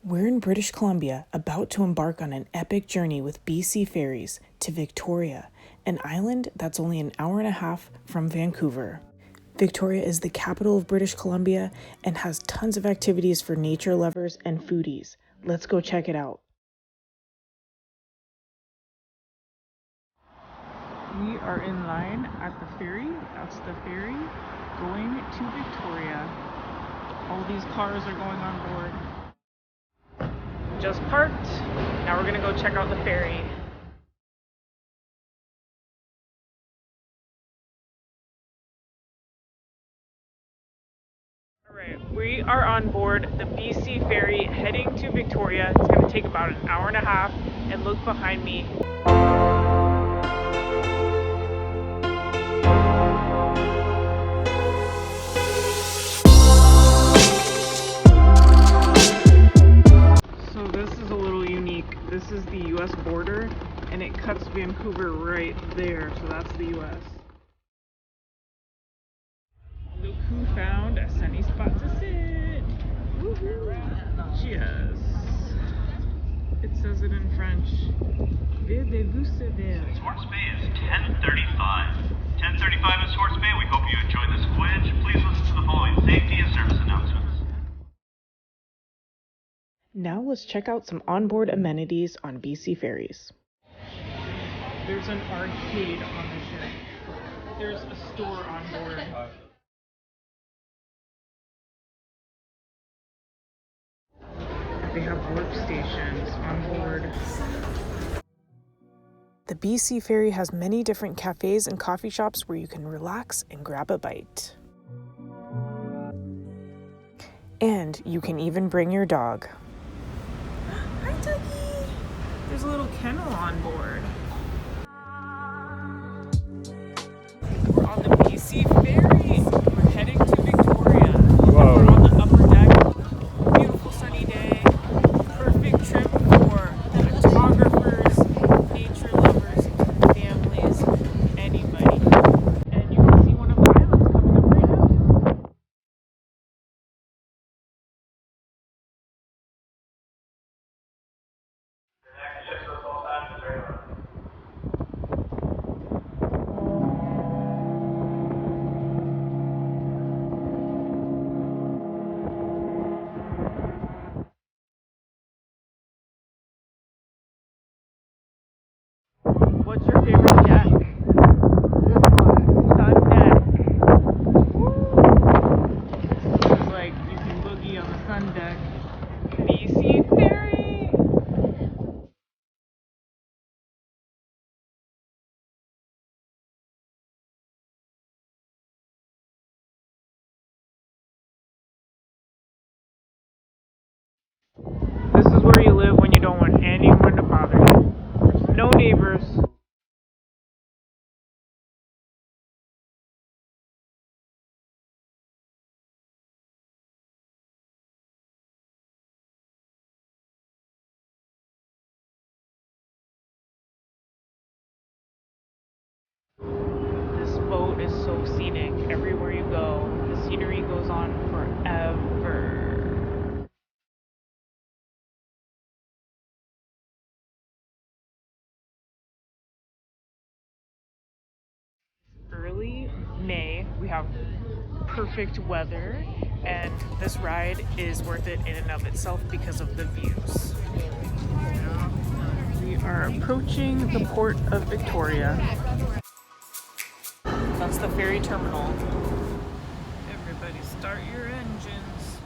We're in British Columbia, about to embark on an epic journey with BC Ferries to Victoria, an island that's only an hour and a half from Vancouver. Victoria is the capital of British Columbia and has tons of activities for nature lovers and foodies. Let's go check it out. We are in line at the ferry. That's the ferry going to Victoria. All these cars are going on board. Just parked. Now we're gonna go check out the ferry. Alright, we are on board the BC Ferry heading to Victoria. It's gonna take about an hour and a half, and look behind me. This is the US border, and it cuts Vancouver right there, so that's the US. Look who found a sunny spot to sit! Woohoo! Cheers! It says it in French. Verdez-vous ce verre? Swartz Bay is 10:35. 10:35 in Swartz Bay. We hope you enjoy this voyage. Please listen to the following safety and service announcements. Now let's check out some onboard amenities on BC Ferries. There's an arcade on the ship. There's a store on board. They have workstations on board. The BC Ferry has many different cafes and coffee shops where you can relax and grab a bite. And you can even bring your dog. Hi, Dougie! There's a little kennel on board. We're on the BC Ferry. We're heading to Victoria. Whoa. We're on the upper deck. Beautiful sunny day. Perfect trip for photographers, nature lovers, families, anybody. And you can see one of the islands coming up right now. What's your favorite deck? This one. Sun deck. Woo! It's like you can boogie on the sun deck. BC Ferry! This is where you live when you don't want anyone to bother you. There's no neighbors. This boat is so scenic. Everywhere you go, the scenery goes on forever. Early May, we have perfect weather, and this ride is worth it in and of itself because of the views. We are approaching the port of Victoria. That's the ferry terminal. Everybody start your engines.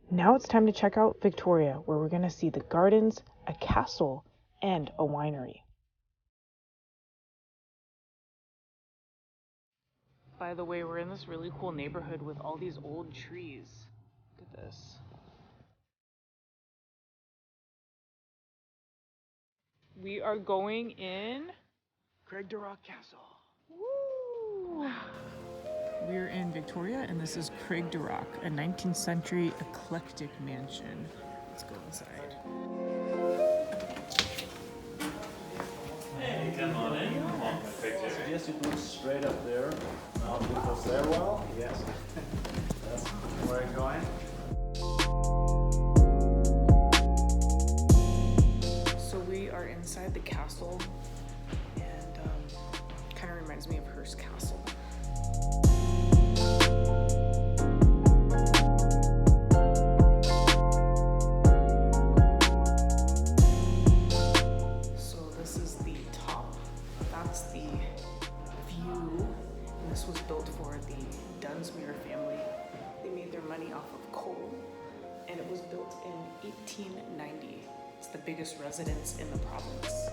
Now it's time to check out Victoria, where we're going to see the gardens, a castle, and a winery. By the way, we're in this really cool neighborhood with all these old trees. Look at this. We are going in Craig de Rock Castle. Woo! We're in Victoria, and this is Craig de Rock, a 19th century eclectic mansion. Let's go inside. Hey, come on in. Yes, it looks straight up there. Now beautiful stairwell. Yes. for the Dunsmuir family. They made their money off of coal, and it was built in 1890. It's the biggest residence in the province.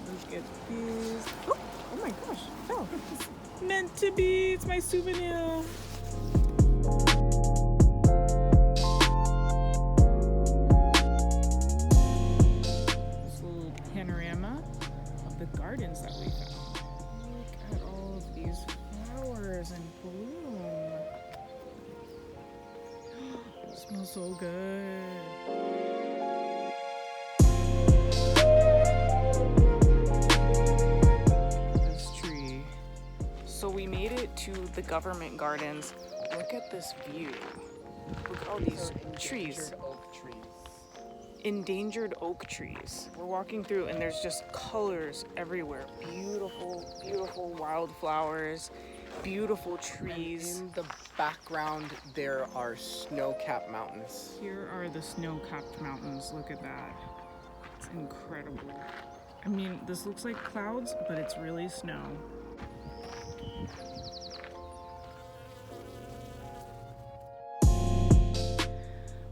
Look at these. Oh my gosh, oh, it's meant to be. It's my souvenir. Gardens that we found. Look at all of these flowers in bloom. It smells so good. This tree. So we made it to the government gardens. Look at this view. Look at all these trees. Endangered oak trees. We're walking through and there's just colors everywhere. Beautiful, beautiful wildflowers, beautiful trees. And in the background, there are snow-capped mountains. Here are the snow-capped mountains. Look at that. It's incredible. I mean, this looks like clouds, but it's really snow.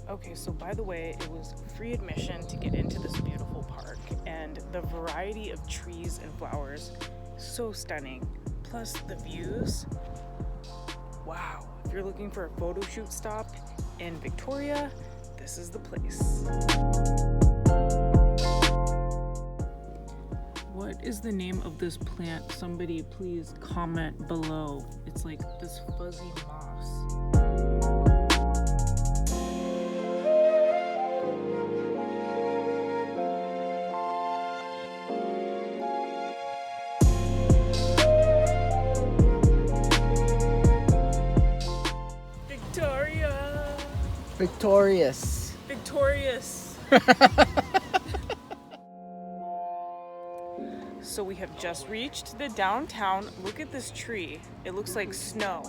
Okay, so by the way, it was free admission to get into this beautiful park, and the variety of trees and flowers, so stunning. Plus the views, wow. If you're looking for a photo shoot stop in Victoria, this is the place. What is the name of this plant? Somebody please comment below. It's like this fuzzy moss. Victorious. Victorious. So we have just reached the downtown. Look at this tree. It looks like snow.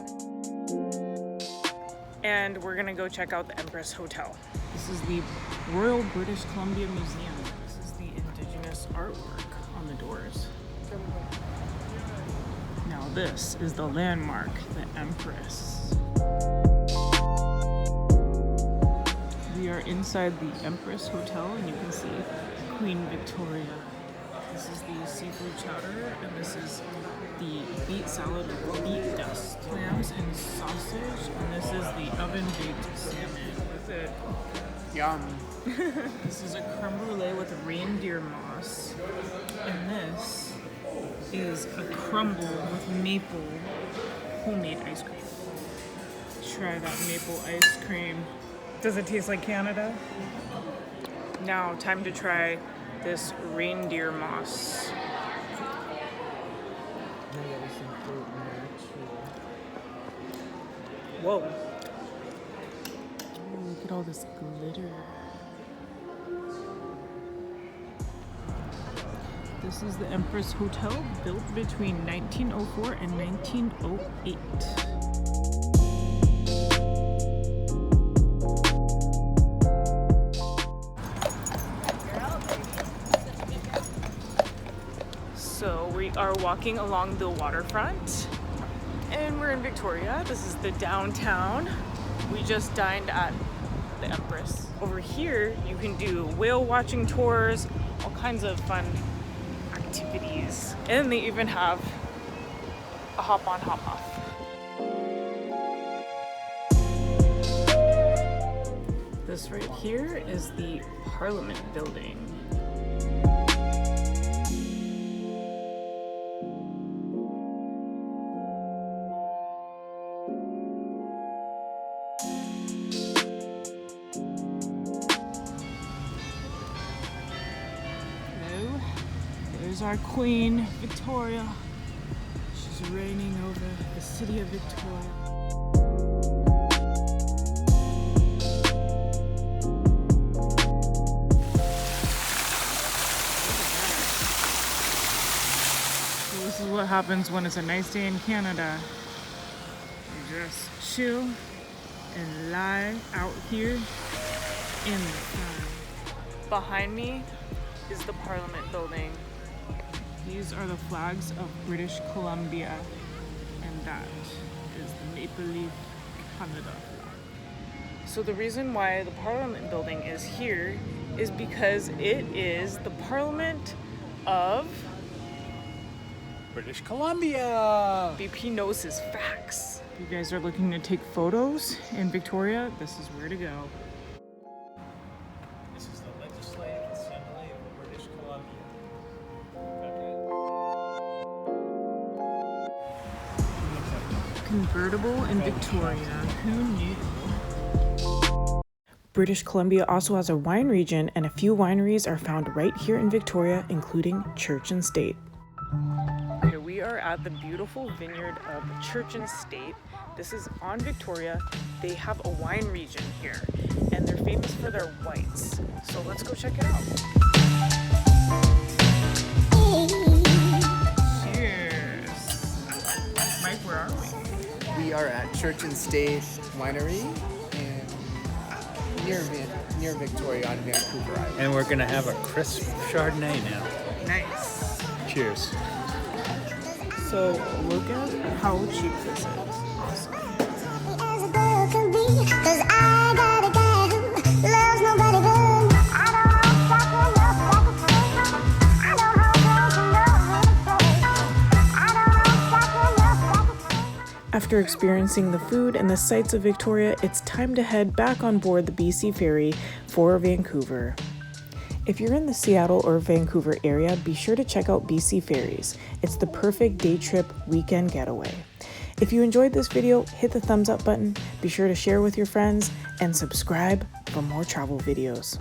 And we're gonna go check out the Empress Hotel. This is the Royal British Columbia Museum. This is the indigenous artwork on the doors. Now this is the landmark, the Empress. We are inside the Empress Hotel and you can see Queen Victoria. This is the seafood chowder and this is the beet salad with beet dust, clams and sausage, and this is the oven baked salmon with it. Yum. This is a creme brulee with reindeer moss, and this is a crumble with maple homemade ice cream. Try that maple ice cream. Does it taste like Canada? Now, time to try this reindeer moss. Whoa. Ooh, look at all this glitter. This is the Empress Hotel, built between 1904 and 1908. So we are walking along the waterfront and we're in Victoria. This is the downtown. We just dined at the Empress. Over here you can do whale watching tours, all kinds of fun activities. And they even have a hop on hop off. This right here is the Parliament building. There's our Queen Victoria. She's reigning over the city of Victoria. So this is what happens when it's a nice day in Canada. You just chill and lie out here in the sun. Behind me is the Parliament building. These are the flags of British Columbia, and that is the Maple Leaf Canada flag. So the reason why the Parliament building is here is because it is the Parliament of British Columbia. BP knows his facts. If you guys are looking to take photos in Victoria, this is where to go. This is the Legislative Assembly of British Columbia. Convertible in Victoria. Who knew? British Columbia also has a wine region, and a few wineries are found right here in Victoria, including Church and State. Okay, we are at the beautiful vineyard of Church and State. This is on Victoria. They have a wine region here, and they're famous for their whites. So let's go check it out. Cheers. Mike, where are we? We are at Church and State Winery near Victoria on Vancouver Island. And we're gonna have a crisp Chardonnay now. Nice. Cheers. So look at how cheap this is. Awesome. As a girl can be, 'cause I got a guy loves nobody but I don't hold back enough like a friend. I don't hold back enough like a friend. I don't hold back enough like a friend. After experiencing the food and the sights of Victoria, it's time to head back on board the BC Ferry for Vancouver. If you're in the Seattle or Vancouver area, be sure to check out BC Ferries. It's the perfect day trip weekend getaway. If you enjoyed this video, hit the thumbs up button, be sure to share with your friends, and subscribe for more travel videos.